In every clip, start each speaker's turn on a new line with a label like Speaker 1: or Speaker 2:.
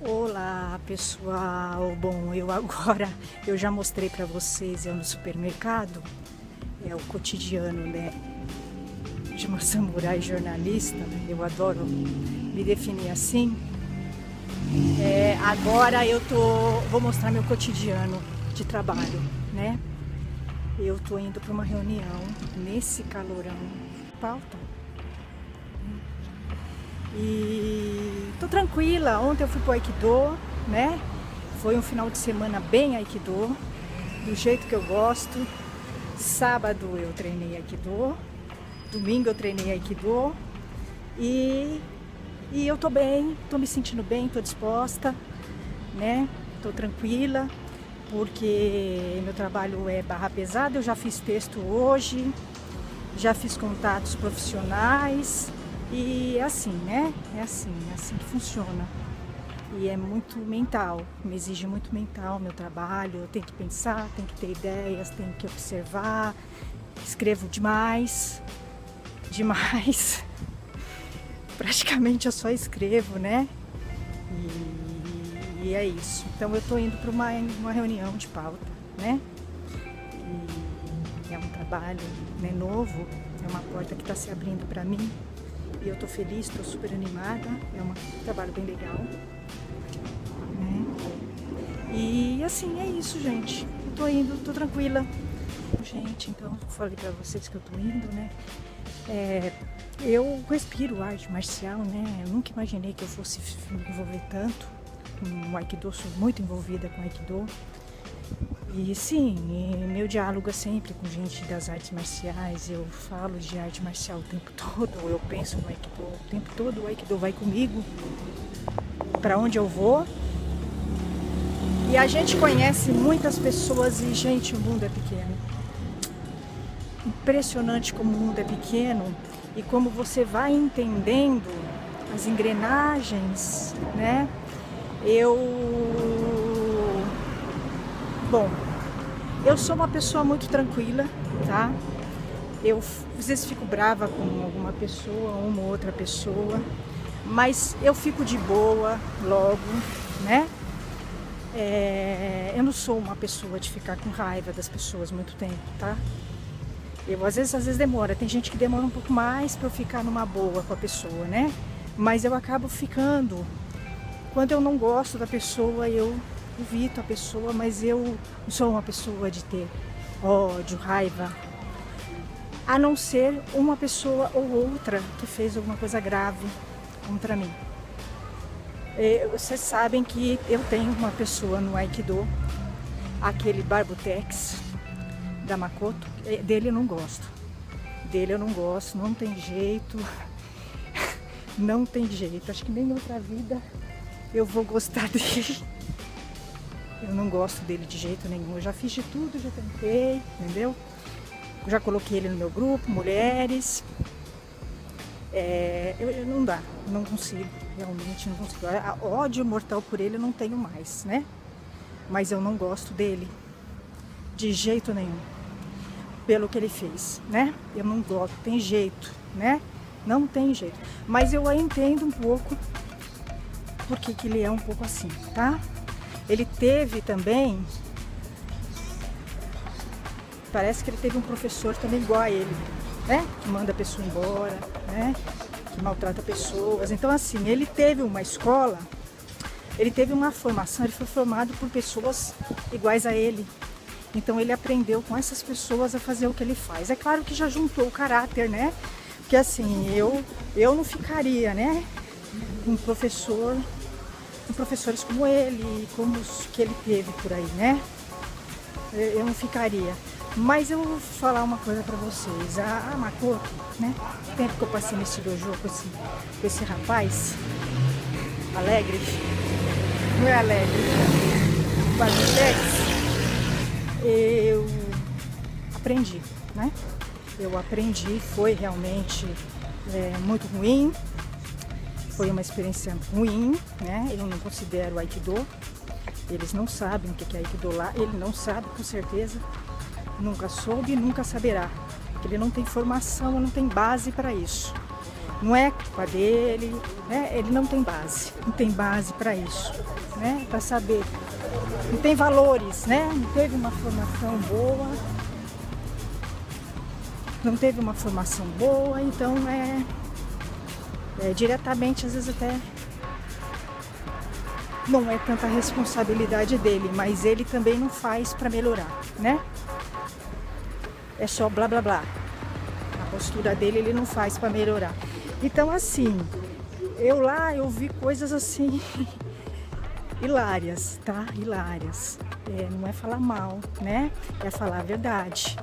Speaker 1: Olá pessoal, bom, eu já mostrei para vocês eu no supermercado, é o cotidiano, né, de uma samurai jornalista, né? Eu adoro me definir assim. Agora vou mostrar meu cotidiano de trabalho, né? Eu tô indo para uma reunião nesse calorão, pauta. E tô tranquila. Ontem eu fui pro Aikido, né? Foi um final de semana bem Aikido, do jeito que eu gosto. Sábado eu treinei Aikido, domingo eu treinei Aikido e eu tô bem, tô me sentindo bem, tô disposta, né? Tô tranquila, porque meu trabalho é barra pesada, eu já fiz texto hoje, já fiz contatos profissionais. E é assim, né? É assim que funciona. E é muito mental, me exige muito mental meu trabalho. Eu tenho que pensar, tenho que ter ideias, tenho que observar. Escrevo demais. Praticamente eu só escrevo, né? E é isso. Então eu tô indo para uma reunião de pauta, né? E é um trabalho, né, novo, é uma porta que está se abrindo para mim. E eu tô feliz, tô super animada, é um trabalho bem legal, né? E assim, é isso, gente. Eu tô indo, tô tranquila. Gente, então, falei pra vocês que eu tô indo, né? Eu respiro arte marcial, né? Eu nunca imaginei que eu fosse me envolver tanto com o Aikido, sou muito envolvida com o Aikido. E sim, meu diálogo é sempre com gente das artes marciais, eu falo de arte marcial o tempo todo, eu penso no Aikido o tempo todo, o Aikido vai comigo para onde eu vou. E a gente conhece muitas pessoas e, gente, o mundo é pequeno. Impressionante como o mundo é pequeno e como você vai entendendo as engrenagens, né? Bom, eu sou uma pessoa muito tranquila, tá? Eu às vezes fico brava com alguma pessoa, uma ou outra pessoa, mas eu fico de boa logo, né? Eu não sou uma pessoa de ficar com raiva das pessoas muito tempo, tá? Às vezes demora, tem gente que demora um pouco mais para eu ficar numa boa com a pessoa, né? Mas eu acabo ficando. Quando eu não gosto da pessoa, eu evito a pessoa, mas eu não sou uma pessoa de ter ódio, raiva, a não ser uma pessoa ou outra que fez alguma coisa grave contra mim. Vocês sabem que eu tenho uma pessoa no Aikido, aquele Barbutex da Makoto, dele eu não gosto. Não tem jeito, não tem jeito, acho que nem em outra vida eu vou gostar dele. Eu não gosto dele de jeito nenhum. Eu já fiz de tudo, já tentei, entendeu? Já coloquei ele no meu grupo, mulheres. Não dá, não consigo, realmente não consigo. Ódio mortal por ele eu não tenho mais, né? Mas eu não gosto dele de jeito nenhum, pelo que ele fez, né? Eu não gosto, tem jeito, né? Não tem jeito. Mas eu entendo um pouco porque que ele é um pouco assim, tá? Ele teve também, parece que ele teve um professor também igual a ele, né? Que manda a pessoa embora, né? Que maltrata pessoas. Então assim, ele teve uma escola, ele teve uma formação, ele foi formado por pessoas iguais a ele. Então ele aprendeu com essas pessoas a fazer o que ele faz. É claro que já juntou o caráter, né? Porque assim, eu não ficaria, né? Com professores como ele, como os que ele teve por aí, né? Eu não ficaria. Mas eu vou falar uma coisa pra vocês. A Makoto, né? O tempo que eu passei nesse dojo com esse rapaz, alegre, não é alegre, Barbutex, eu aprendi, né? Eu aprendi, foi realmente muito ruim. Foi uma experiência ruim, né? Eu não considero Aikido. Eles não sabem o que é Aikido lá. Ele não sabe, com certeza. Nunca soube e nunca saberá. Porque ele não tem formação, não tem base para isso. não é culpa dele, né? Ele não tem base para isso, né? Para saber, não tem valores, né? Não teve uma formação boa, então diretamente, às vezes até não é tanta responsabilidade dele, mas ele também não faz para melhorar, né? É só blá blá blá. A postura dele ele não faz para melhorar. Então assim, eu vi coisas assim hilárias, tá? Hilárias. Não é falar mal, né? É falar a verdade.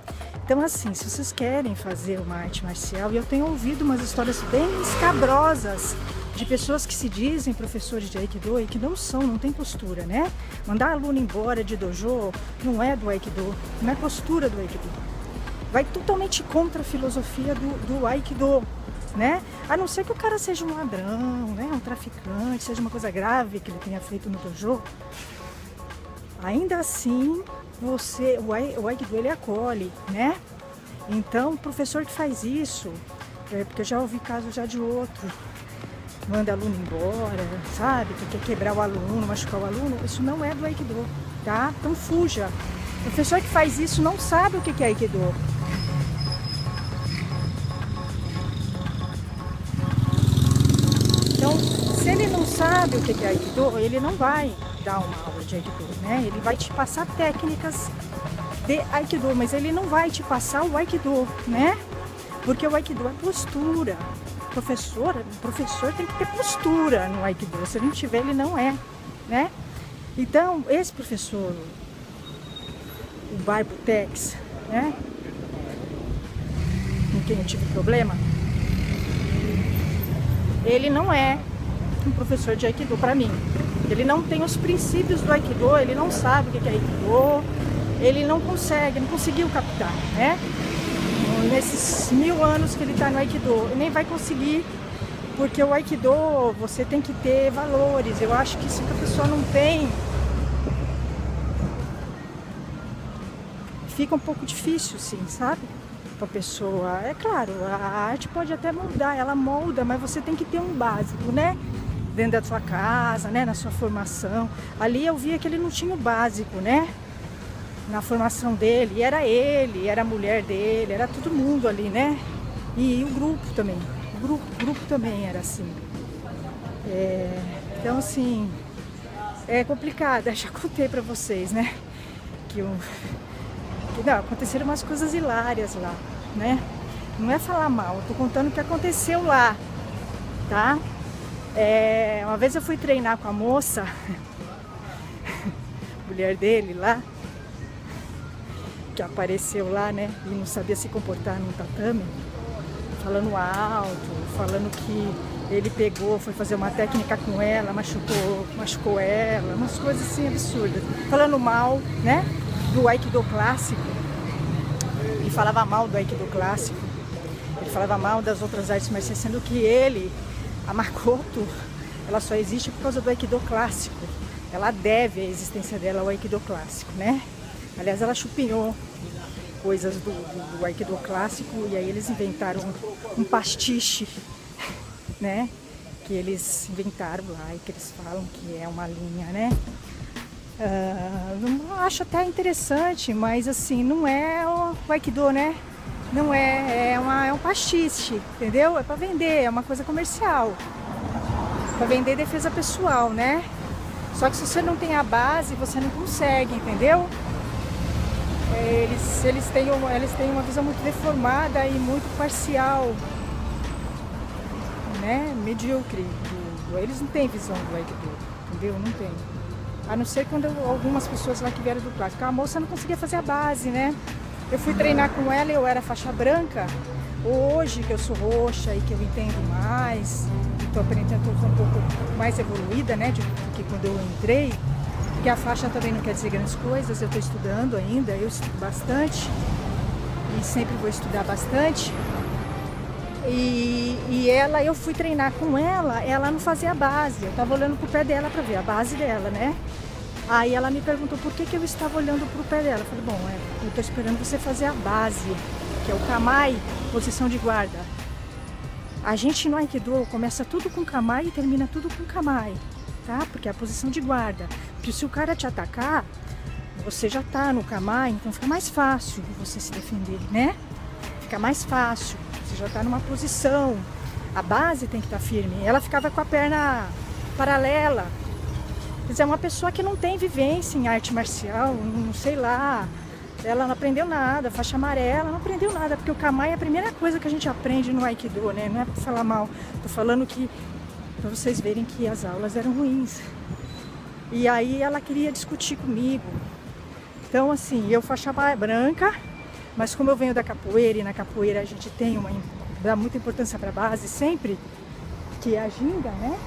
Speaker 1: Então assim, se vocês querem fazer uma arte marcial, e eu tenho ouvido umas histórias bem escabrosas de pessoas que se dizem professores de Aikido e que não tem postura, né? Mandar aluno embora de dojo não é do Aikido, não é postura do Aikido. Vai totalmente contra a filosofia do Aikido, né? A não ser que o cara seja um ladrão, né? Um traficante, seja uma coisa grave que ele tenha feito no dojo. Ainda assim, o Aikido ele acolhe, né? Então, o professor que faz isso, porque eu já ouvi casos já de outro, manda aluno embora, sabe? Que quer quebrar o aluno, machucar o aluno, isso não é do Aikido, tá? Então fuja. O professor que faz isso não sabe o que é Aikido. Então, se ele não sabe o que é Aikido, ele não vai dar uma aula de Aikido, né? Ele vai te passar técnicas de Aikido, mas ele não vai te passar o Aikido, né? Porque o Aikido é postura. O professor tem que ter postura no Aikido. Se ele não tiver, ele não é, né? Então, esse professor, o Barbo Tex, né? Com quem eu tive problema, ele não é um professor de Aikido para mim. Ele não tem os princípios do Aikido, ele não sabe o que é Aikido, ele não conseguiu captar, né? Nesses 1000 anos que ele está no Aikido, ele nem vai conseguir, porque o Aikido você tem que ter valores. Eu acho que se a pessoa não tem, fica um pouco difícil, sim, sabe? Para a pessoa, é claro, a arte pode até moldar, ela molda, mas você tem que ter um básico, né? Dentro da sua casa, né? Na sua formação. Ali eu via que ele não tinha o básico, né? Na formação dele, e era ele, era a mulher dele, era todo mundo ali, né? E o grupo também, o grupo também era assim. Então assim, é complicado, já contei pra vocês, né? Aconteceram umas coisas hilárias lá, né? Não é falar mal, eu tô contando o que aconteceu lá, tá? Uma vez eu fui treinar com a moça, mulher dele lá, que apareceu lá, né, e não sabia se comportar no tatame, falando alto, falando que ele foi fazer uma técnica com ela, machucou ela, umas coisas assim absurdas, falando mal, né, do Aikido clássico. Ele falava mal do Aikido clássico, ele falava mal das outras artes marciais, sendo que a Makoto, ela só existe por causa do Aikido clássico. Ela deve a existência dela ao Aikido clássico, né? Aliás, ela chupinhou coisas do Aikido clássico e aí eles inventaram um pastiche, né? Que eles inventaram lá e que eles falam que é uma linha, né? Eu acho até interessante, mas assim, não é o Aikido, né? Não é, é um pastiche, entendeu? É para vender, é uma coisa comercial. Para vender defesa pessoal, né? Só que se você não tem a base, você não consegue, entendeu? Eles têm uma visão muito deformada e muito parcial, né? Medíocre. Eles não têm visão do Aikido, entendeu? Não tem. A não ser quando algumas pessoas lá que vieram do clássico. A moça não conseguia fazer a base, né? Eu fui treinar com ela e eu era faixa branca. Hoje que eu sou roxa e que eu entendo mais, estou aprendendo, estou um pouco mais evoluída, né, do que quando eu entrei, porque a faixa também não quer dizer grandes coisas, eu estou estudando ainda, eu estudo bastante e sempre vou estudar bastante. Eu fui treinar com ela não fazia a base, eu estava olhando pro pé dela para ver a base dela, né? Aí ela me perguntou por que eu estava olhando pro pé dela. Eu falei, bom, eu estou esperando você fazer a base, que é o Kamae, posição de guarda. A gente no Aikido começa tudo com Kamae e termina tudo com Kamae, tá? Porque é a posição de guarda. Porque se o cara te atacar, você já tá no Kamae, então fica mais fácil você se defender, né? Fica mais fácil, você já tá numa posição. A base tem que estar firme. Ela ficava com a perna paralela. Quer dizer, é uma pessoa que não tem vivência em arte marcial, não sei lá. Ela não aprendeu nada, faixa amarela, não aprendeu nada, porque o Kamae é a primeira coisa que a gente aprende no Aikido, né? Não é pra falar mal, tô falando que pra vocês verem que as aulas eram ruins. E aí ela queria discutir comigo. Então assim, eu faixa branca, mas como eu venho da capoeira e na capoeira a gente tem dá muita importância pra base sempre, que é a ginga, né?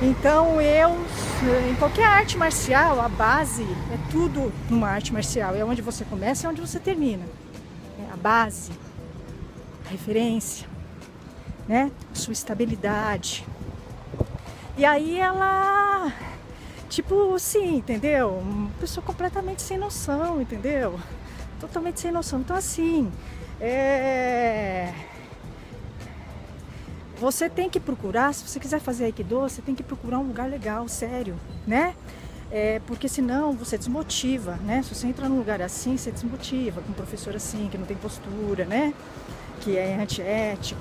Speaker 1: Então em qualquer arte marcial, a base é tudo numa arte marcial. É onde você começa e é onde você termina. É a base, a referência, né? A sua estabilidade. E aí ela, tipo assim, entendeu? Uma pessoa completamente sem noção, entendeu? Totalmente sem noção. Então assim, você tem que procurar, se você quiser fazer Aikido, você tem que procurar um lugar legal, sério, né? Porque senão você desmotiva, né? Se você entra num lugar assim, você desmotiva, com um professor assim, que não tem postura, né? Que é antiético,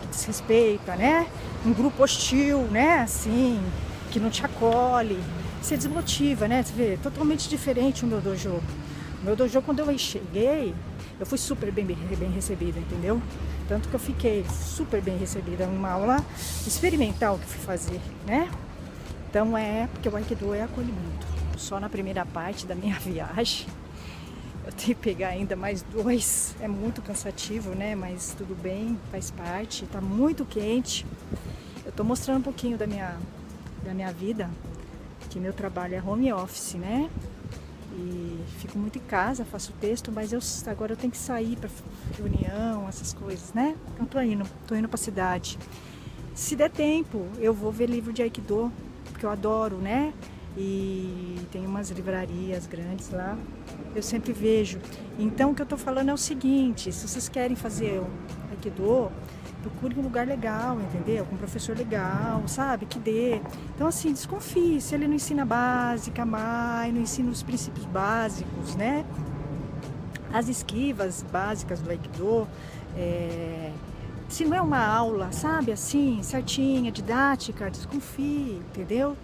Speaker 1: que desrespeita, né? Um grupo hostil, né? Assim, que não te acolhe, você desmotiva, né? Você vê, totalmente diferente o meu dojo. O meu dojo, quando eu cheguei, eu fui super bem recebida, entendeu? Tanto que eu fiquei super bem recebida numa aula experimental que eu fui fazer, né? Então porque o Aikido é acolhimento. Só na primeira parte da minha viagem, eu tenho que pegar ainda mais 2. É muito cansativo, né? Mas tudo bem, faz parte. Tá muito quente. Eu tô mostrando um pouquinho da minha vida, que meu trabalho é home office, né? E fico muito em casa, faço texto, mas agora eu tenho que sair para reunião, essas coisas, né? Então tô indo pra cidade. Se der tempo, eu vou ver livro de Aikido, porque eu adoro, né? E tem umas livrarias grandes lá, eu sempre vejo. Então o que eu tô falando é o seguinte, se vocês querem fazer o Aikido, procure um lugar legal, entendeu? Com um professor legal, sabe? Que dê. Então, assim, desconfie. Se ele não ensina básica, Kamae, não ensina os princípios básicos, né? As esquivas básicas do Aikido. Se não é uma aula, sabe? Assim, certinha, didática, desconfie, entendeu?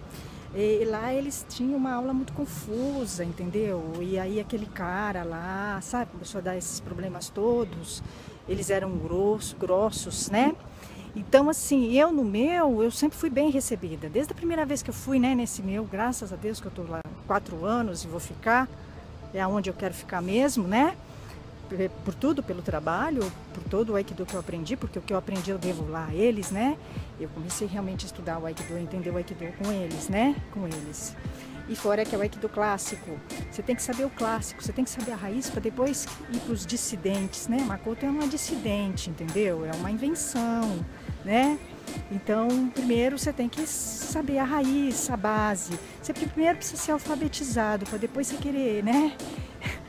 Speaker 1: E lá eles tinham uma aula muito confusa, entendeu? E aí aquele cara lá, sabe? Começou a dar esses problemas todos. Eles eram grossos, né? Então, assim, eu sempre fui bem recebida. Desde a primeira vez que eu fui, né, nesse meu, graças a Deus que eu tô lá 4 anos e vou ficar, é onde eu quero ficar mesmo, né? Por tudo, pelo trabalho, por todo o Aikido que eu aprendi, porque o que eu aprendi eu devo lá a eles, né? Eu comecei realmente a estudar o Aikido, entender o Aikido com eles, né? Com eles. E fora que é o Aikido clássico, você tem que saber o clássico, você tem que saber a raiz para depois ir para os dissidentes, né? Makoto é uma dissidente, entendeu? É uma invenção, né? Então, primeiro você tem que saber a raiz, a base. Você primeiro precisa ser alfabetizado para depois você querer, né?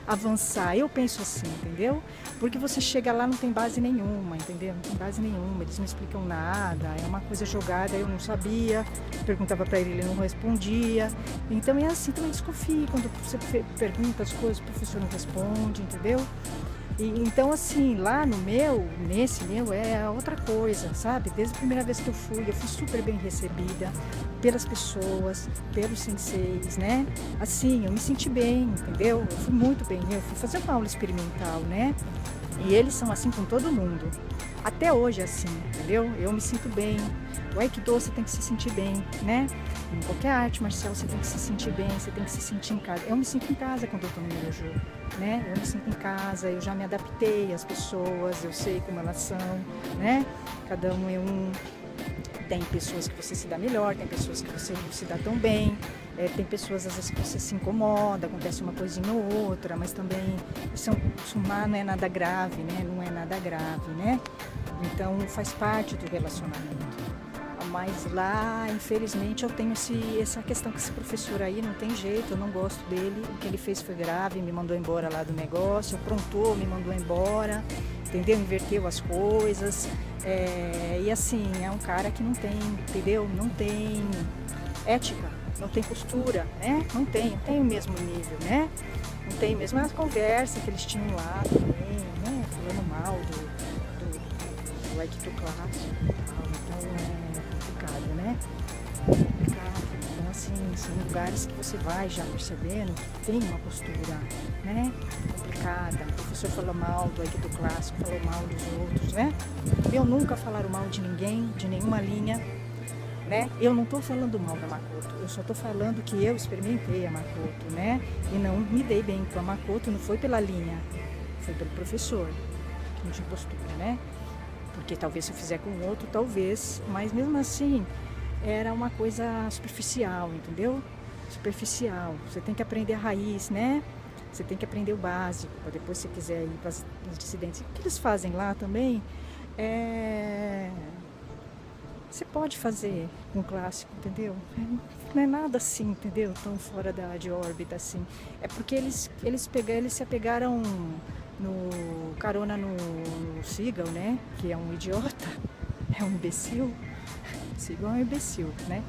Speaker 1: Avançar. Eu penso assim, entendeu? Porque você chega lá não tem base nenhuma, entendeu? Não tem base nenhuma, eles não explicam nada, é uma coisa jogada, eu não sabia, perguntava pra ele não respondia. Então é assim, também desconfie quando você pergunta as coisas, o professor não responde, entendeu? Então assim, lá nesse meu é outra coisa, sabe? Desde a primeira vez que eu fui super bem recebida pelas pessoas, pelos senseis, né? Assim, eu me senti bem, entendeu? Eu fui muito bem, eu fui fazer uma aula experimental, né? E eles são assim com todo mundo. Até hoje é assim, entendeu? Eu me sinto bem. O Aikido você tem que se sentir bem, né? Em qualquer arte marcial você tem que se sentir bem, você tem que se sentir em casa. Eu me sinto em casa quando eu tô no meu dojo, né? Eu me sinto em casa, eu já me adaptei às pessoas, eu sei como elas são, né? Cada um é um. Tem pessoas que você se dá melhor, tem pessoas que você não se dá tão bem, tem pessoas às vezes que você se incomoda, acontece uma coisinha ou outra, mas também sumar não é nada grave, né? Não é nada grave, né? Então faz parte do relacionamento. Mas lá, infelizmente, eu tenho essa questão com esse professor aí, não tem jeito, eu não gosto dele. O que ele fez foi grave, me mandou embora lá do negócio, aprontou, me mandou embora. entendeu? Inverteu as coisas, e assim, é um cara que não tem, entendeu? Não tem ética, não tem postura, né? Não tem o mesmo nível, né? Não tem mesmo a conversa que eles tinham lá também, né? Falando mal do Aikido clássico, então é complicado, né? Complicado. Então assim, são lugares que você vai já percebendo que tem uma postura, né? Complicada. O professor falou mal do Aikido clássico, falou mal dos outros, né? Eu nunca falaram mal de ninguém, de nenhuma linha, né? Eu não estou falando mal da Makoto, eu só estou falando que eu experimentei a Makoto, né? E não me dei bem com a Makoto, não foi pela linha, foi pelo professor, que não tinha postura, né? Porque talvez se eu fizer com o outro, talvez, mas mesmo assim era uma coisa superficial, entendeu? Superficial. Você tem que aprender a raiz, né? Você tem que aprender o básico, para depois se você quiser ir para os dissidentes. O que eles fazem lá também você pode fazer com clássico, entendeu? Não é nada assim, entendeu? Tão fora de órbita assim. É porque eles se apegaram no carona no Seagal, né? Que é um idiota, é um imbecil. Seagal é um imbecil, né?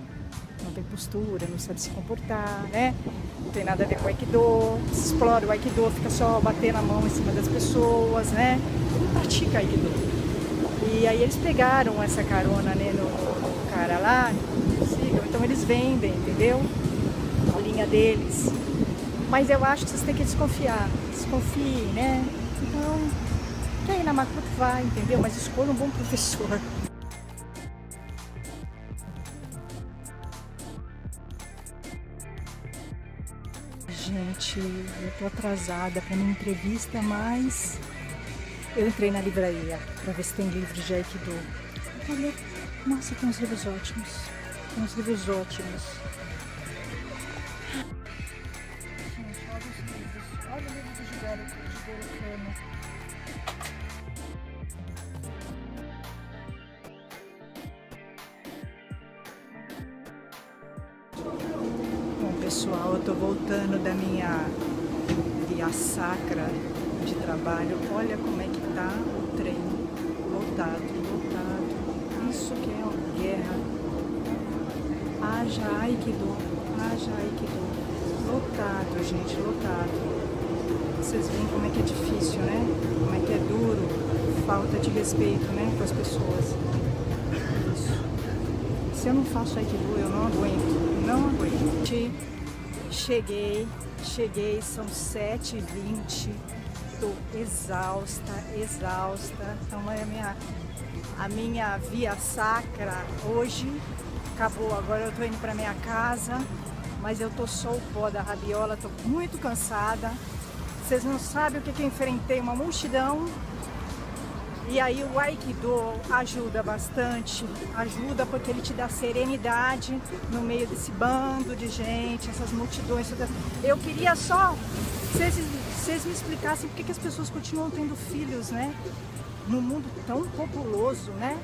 Speaker 1: Não tem postura, não sabe se comportar, né? Não tem nada a ver com o Aikido, se explora o Aikido, fica só batendo a mão em cima das pessoas, né? Ele não pratica Aikido. E aí eles pegaram essa carona, né, no cara lá, no Seagal, então eles vendem, entendeu? A linha deles. Mas eu acho que vocês têm que desconfiar, desconfiem, né? Então, quem ir na Makoto vai, entendeu? Mas escolha um bom professor. Gente, eu tô atrasada para minha entrevista, mas eu entrei na livraria para ver se tem livro de Aikido. Olha, nossa, tem uns livros ótimos. Tem uns livros ótimos. Gente, olha os livros. Olha o livro do Jigoro Kano. Bom, pessoal, eu tô voltando da minha via sacra de trabalho. Olha como é que tá o trem, lotado. Isso que é uma guerra. Haja Aikido, lotado, gente, lotado. Vocês veem como é que é difícil, né? Como é que é duro, falta de respeito, né, com as pessoas. Isso. Se eu não faço Aikido, eu não aguento. Cheguei, são 7h20. Tô exausta. Então a minha via sacra hoje acabou. Agora eu tô indo pra minha casa, mas eu tô só o pó da rabiola, tô muito cansada. Vocês não sabem o que eu enfrentei, uma multidão. E aí o Aikido ajuda bastante, ajuda porque ele te dá serenidade no meio desse bando de gente, essas multidões. Eu queria só vocês me explicassem por que as pessoas continuam tendo filhos, né? Num mundo tão populoso, né?